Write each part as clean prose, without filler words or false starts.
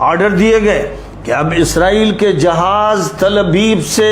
Order दिए गए कि अब इसराइल के जहाज तल अबीब से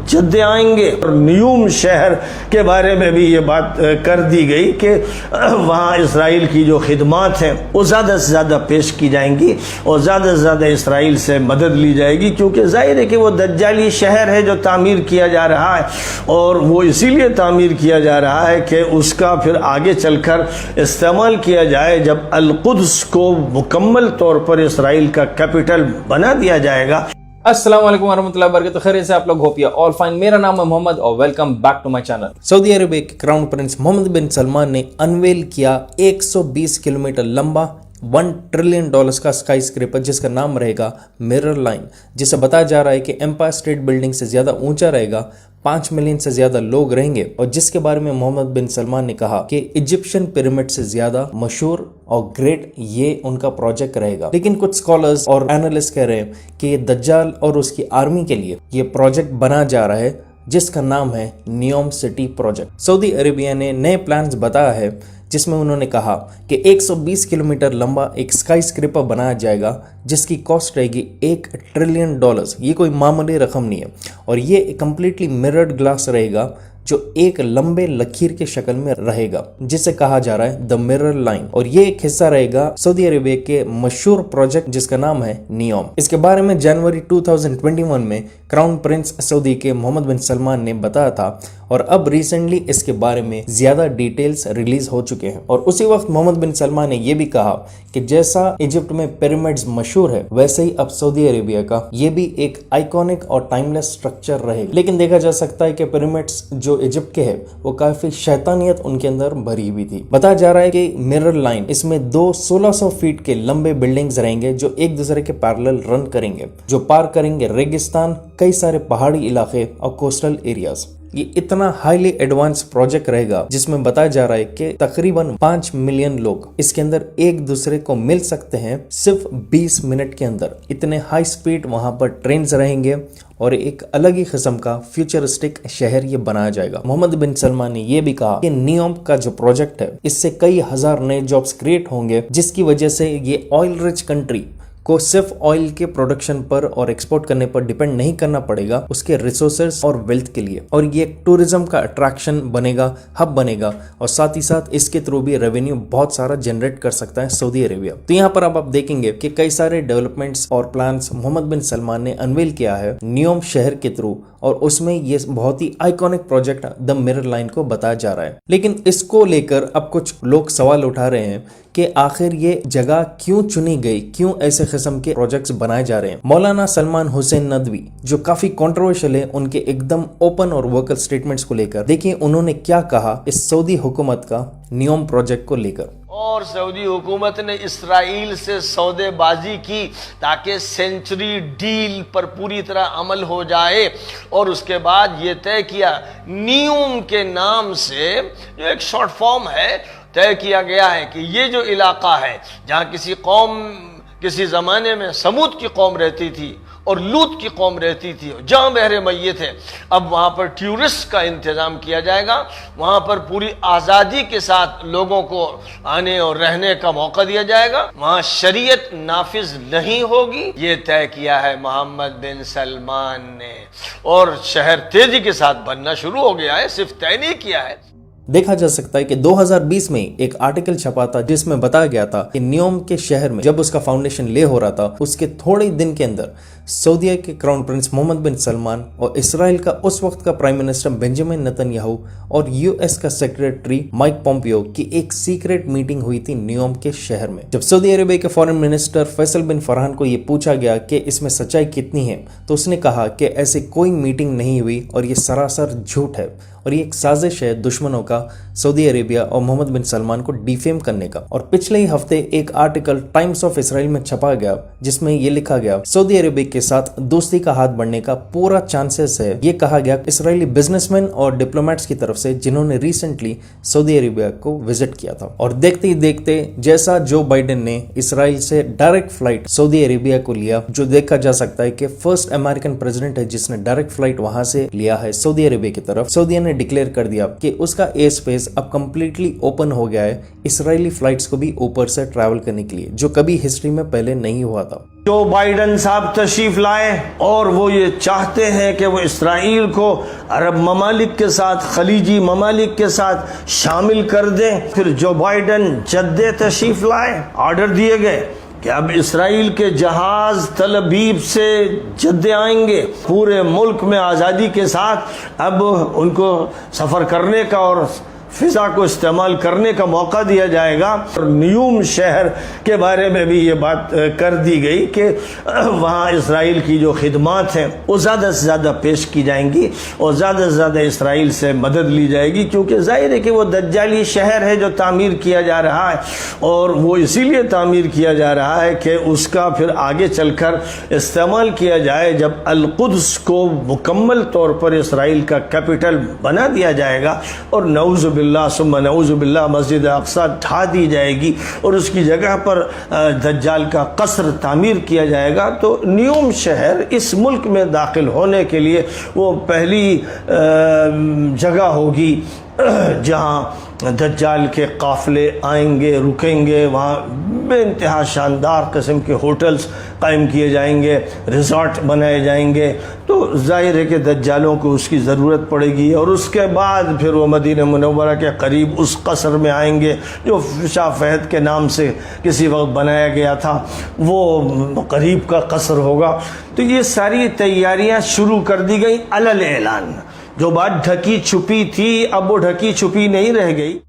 जद्दे आएंगे और न्यूम शहर के बारे में भी ये बात कर दी गई कि वहाँ इसराइल की जो खिदमात हैं वो ज़्यादा से ज़्यादा पेश की जाएंगी और ज़्यादा से ज़्यादा इसराइल से मदद ली जाएगी, क्योंकि जाहिर है कि वो दज्जाली शहर है जो तामीर किया जा रहा है और वो इसीलिए तामीर किया जा रहा है कि उसका फिर आगे चलकर इस्तेमाल किया जाए जब अल-कुद्स को मुकम्मल तौर पर इसराइल का कैपिटल बना दिया जाएगा। अस्सलाम वालेकुम वरहमतुल्लाहि वबरकातुहू। खैरियत से आप लोग होपिया ऑल फाइन। मेरा नाम है मोहम्मद और welcome back to my channel. Saudi Arabia के crown prince Mohammed bin Salman ने अनवेल किया 120 किलोमीटर लंबा $1 ट्रिलियन का स्काई स्क्रेपर जिसका नाम रहेगा मिरर लाइन, जिसे बताया जा रहा है कि एम्पायर स्टेट बिल्डिंग से ज्यादा ऊंचा रहेगा, 5 मिलियन से ज्यादा लोग रहेंगे और जिसके बारे में मोहम्मद बिन सलमान ने कहा कि इजिप्शियन पिरामिड से ज्यादा मशहूर और ग्रेट ये उनका प्रोजेक्ट रहेगा। लेकिन कुछ स्कॉलर्स और एनालिस्ट कह रहे हैं कि ये दज्जाल और उसकी आर्मी के लिए ये प्रोजेक्ट बना जा रहा है जिसका नाम है NEOM city project. Saudi Arabia ने नए प्लान्स बताया है जिसमें उन्होंने कहा कि 120 किलोमीटर लंबा एक स्काई स्क्रेपर बनाया जाएगा जिसकी कॉस्ट रहेगी $1 ट्रिलियन। ये कोई मामूली रकम नहीं है और ये कंप्लीटली मिरर्ड ग्लास रहेगा जो एक लंबे लकीर के शक्ल में रहेगा जिसे कहा जा रहा है द मिरर लाइन, और ये एक हिस्सा रहेगा सऊदी अरेबिया के मशहूर प्रोजेक्ट जिसका नाम है नियोम। इसके बारे में जनवरी 2021 में क्राउन प्रिंस सऊदी के मोहम्मद बिन सलमान ने बताया था और अब रिसेंटली इसके बारे में ज्यादा डिटेल्स रिलीज हो चुके हैं। और उसी वक्त मोहम्मद बिन सलमान ने यह भी कहा कि जैसा इजिप्ट में पिरामिड्स मशहूर है वैसे ही अब सऊदी अरेबिया का ये भी एक आइकॉनिक और टाइमलेस स्ट्रक्चर रहेगा। लेकिन देखा जा सकता है कि पिरामिड्स जो इजिप्ट के है वो काफी शैतानियत उनके अंदर भरी हुई थी। बताया जा रहा है कि मिरर लाइन इसमें दो 1600 फीट के लंबे बिल्डिंग्स रहेंगे जो एक दूसरे के पैरेलल रन करेंगे, जो पार करेंगे रेगिस्तान, कई सारे पहाड़ी इलाके और कोस्टल एरियाज। ये इतना हाईली एडवांस प्रोजेक्ट रहेगा जिसमें बताया जा रहा है कि तकरीबन 5 मिलियन लोग इसके अंदर एक दूसरे को मिल सकते हैं सिर्फ 20 मिनट के अंदर। इतने हाई स्पीड वहां पर ट्रेन्स रहेंगे और एक अलग ही किस्म का फ्यूचरिस्टिक शहर ये बनाया जाएगा। मोहम्मद बिन सलमान ने यह भी कहा कि नियोम का जो प्रोजेक्ट है इससे कई हजार नए जॉब्स क्रिएट होंगे जिसकी वजह से ये ऑयल रिच कंट्री को सिर्फ ऑयल के प्रोडक्शन पर और एक्सपोर्ट करने पर डिपेंड नहीं करना पड़ेगा उसके रिसोर्सेज और वेल्थ के लिए, और ये एक टूरिज्म का अट्रैक्शन बनेगा, हब बनेगा और साथ ही साथ इसके थ्रू भी रेवेन्यू बहुत सारा जनरेट कर सकता है सऊदी अरेबिया। तो यहाँ पर अब आप देखेंगे कि कई सारे डेवलपमेंट्स और प्लान्स मोहम्मद बिन सलमान ने अनवील किया है नियोम शहर के थ्रू और उसमें ये बहुत ही iconic project the mirror line को बताया जा रहा है। लेकिन इसको लेकर अब कुछ लोग सवाल उठा रहे हैं कि आखिर ये जगह क्यों चुनी गई, क्यों ऐसे किस्म के प्रोजेक्ट्स बनाए जा रहे हैं। मौलाना सलमान हुसैन नदवी जो काफी कंट्रोवर्शियल है उनके एकदम ओपन और वोकल स्टेटमेंट्स को लेकर, देखिए उन्होंने क्या कहा इस सऊदी हुकूमत का नियोम प्रोजेक्ट को लेकर। और सऊदी हुकूमत ने इसराइल से सौदेबाजी की ताकि सेंचुरी डील पर पूरी तरह अमल हो जाए और उसके बाद ये तय किया नियोम के नाम से जो एक शॉर्ट फॉर्म है तय किया गया है कि ये जो इलाका है जहाँ किसी कौम किसी ज़माने में समूद की कौम रहती थी और लूत की कौम रहती थी, जहाँ बहरे मैयत है, अब वहाँ पर टूरिस्ट का इंतज़ाम किया जाएगा। वहाँ पर पूरी आज़ादी के साथ लोगों को आने और रहने का मौका दिया जाएगा। वहाँ शरीयत नाफिज नहीं होगी, ये तय किया है मोहम्मद बिन सलमान ने और शहर तेजी के साथ बनना शुरू हो गया है, सिर्फ तय नहीं किया है। देखा जा सकता है कि 2020 में एक आर्टिकल छपा था जिसमें बताया गया था कि नियोम के शहर में जब उसका फाउंडेशन ले हो रहा था उसके थोड़े दिन के अंदर सऊदीया के crown prince Mohammed bin Salman और इसराइल का उस वक्त का प्राइम मिनिस्टर बेंजामिन नेतन्याहू और यूएस का सेक्रेटरी माइक पोम्पियो की एक सीक्रेट मीटिंग हुई थी नियोम के शहर में। जब सऊदी अरेबिया के फॉरेन मिनिस्टर फैसल बिन फरहान को ये पूछा गया कि इसमें सच्चाई कितनी है तो उसने कहा कि ऐसी कोई मीटिंग नहीं हुई और ये सरासर झूठ है और ये एक साजिश है दुश्मनों का सऊदी अरेबिया और मोहम्मद बिन सलमान को डिफेम करने का। और पिछले ही हफ्ते एक आर्टिकल टाइम्स ऑफ इसराइल में छपा गया जिसमें ये लिखा गया सऊदी अरेबिया के साथ दोस्ती का हाथ बढ़ने का पूरा चांसेस है। ये कहा गया इसराइली बिजनेसमैन और डिप्लोमेट्स की तरफ से जिन्होंने रिसेंटली सऊदी अरेबिया को विजिट किया था। और देखते ही देखते जैसा जो बाइडेन ने इसराइल से डायरेक्ट फ्लाइट सऊदी अरेबिया को लिया, जो देखा जा सकता है कि फर्स्ट अमेरिकन प्रेसिडेंट है जिसने डायरेक्ट फ्लाइट वहां से लिया है सऊदी अरेबिया की तरफ। सऊदी ने डिक्लेयर कर दिया कि उसका एयर स्पेस अब कंप्लीटली ओपन हो गया है इसराइली फ्लाइट्स को भी ऊपर से ट्रैवल करने के लिए, जो कभी हिस्ट्री में पहले नहीं हुआ था। जो बाइडन साहब तशरीफ लाए और वो ये चाहते हैं कि वो इसराइल को अरब ममालिक के साथ, खलीजी ममालिक के साथ शामिल कर दें। फिर जो बाइडन जद्दे तशरीफ लाए, ऑर्डर दिए गए कि अब इसराइल के जहाज तल अबीब से जद्दे आएंगे, पूरे मुल्क में आज़ादी के साथ अब उनको सफ़र करने का और फिजा को इस्तेमाल करने का मौका दिया जाएगा। और न्यूम शहर के बारे में भी ये बात कर दी गई कि वहाँ इसराइल की जो खिदमात हैं वो ज़्यादा से ज़्यादा पेश की जाएंगी और ज़्यादा से ज़्यादा इसराइल से मदद ली जाएगी, क्योंकि जाहिर है कि वो दज्जाली शहर है जो तामीर किया जा रहा है और वो इसीलिए तामीर किया जा रहा है कि उसका फिर आगे चलकर इस्तेमाल किया जाए जब अल-कुद्स को मुकम्मल तौर पर इसराइल का कैपिटल बना दिया जाएगा और नऊज़ुबिल्लाह मस्जिद अक्सा ढा दी जाएगी और उसकी जगह पर दज्जाल का कसर तामीर किया जाएगा। तो न्यूम शहर इस मुल्क में दाखिल होने के लिए वो पहली जगह होगी जहाँ दज्जाल के काफ़िले आएंगे, रुकेंगे। वहाँ बेइंतहा शानदार किस्म के होटल्स कायम किए जाएंगे, रिजॉर्ट बनाए जाएंगे। तो जाहिर है कि दज्जालों को उसकी ज़रूरत पड़ेगी और उसके बाद फिर वो मदीना मुनव्वरा के करीब उस कसर में आएंगे जो शाह फहद के नाम से किसी वक्त बनाया गया था, वो करीब का कसर होगा। तो ये सारी तैयारियाँ शुरू कर दी गई अलल ऐलान। जो बात ढकी छुपी थी अब वो ढकी छुपी नहीं रह गई।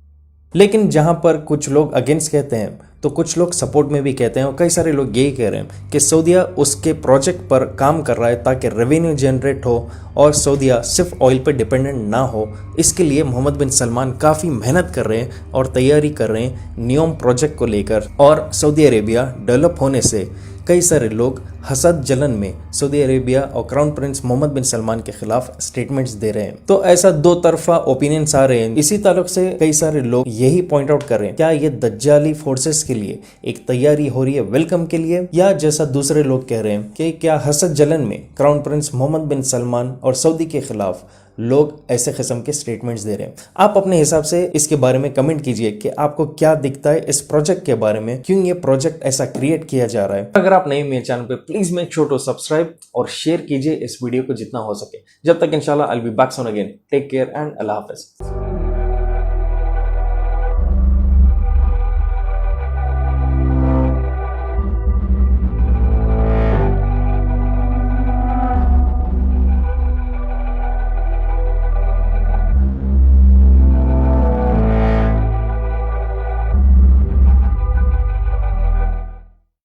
लेकिन जहां पर कुछ लोग अगेंस्ट कहते हैं तो कुछ लोग सपोर्ट में भी कहते हैं और कई सारे लोग यही कह रहे हैं कि सऊदीया उसके प्रोजेक्ट पर काम कर रहा है ताकि रेवेन्यू जनरेट हो और सऊदीया सिर्फ ऑयल पर डिपेंडेंट ना हो। इसके लिए मोहम्मद बिन सलमान काफ़ी मेहनत कर रहे हैं और तैयारी कर रहे हैं नियोम प्रोजेक्ट को लेकर। और सऊदी अरेबिया डेवलप होने से कई सारे लोग हसद जलन में सऊदी अरेबिया और crown prince Mohammed bin Salman के खिलाफ स्टेटमेंट्स दे रहे हैं। तो ऐसा दो तरफा ओपिनियंस आ रहे हैं। इसी ताल्लुक से कई सारे लोग यही पॉइंट आउट कर रहे हैं, क्या ये दज्जाली फोर्सेस के लिए एक तैयारी हो रही है वेलकम के लिए, या जैसा दूसरे लोग कह रहे हैं कि क्या हसद जलन में crown prince Mohammed bin Salman और सऊदी के खिलाफ लोग ऐसे किस्म के स्टेटमेंट्स दे रहे हैं। आप अपने हिसाब से इसके बारे में कमेंट कीजिए कि आपको क्या दिखता है इस प्रोजेक्ट के बारे में, क्यों ये प्रोजेक्ट ऐसा क्रिएट किया जा रहा है। अगर आप नए मेरे चैनल पे please make sure to subscribe और शेयर कीजिए इस वीडियो को जितना हो सके। जब तक इंशाल्लाह I will be back soon again. Take care and अल्लाह हाफिज।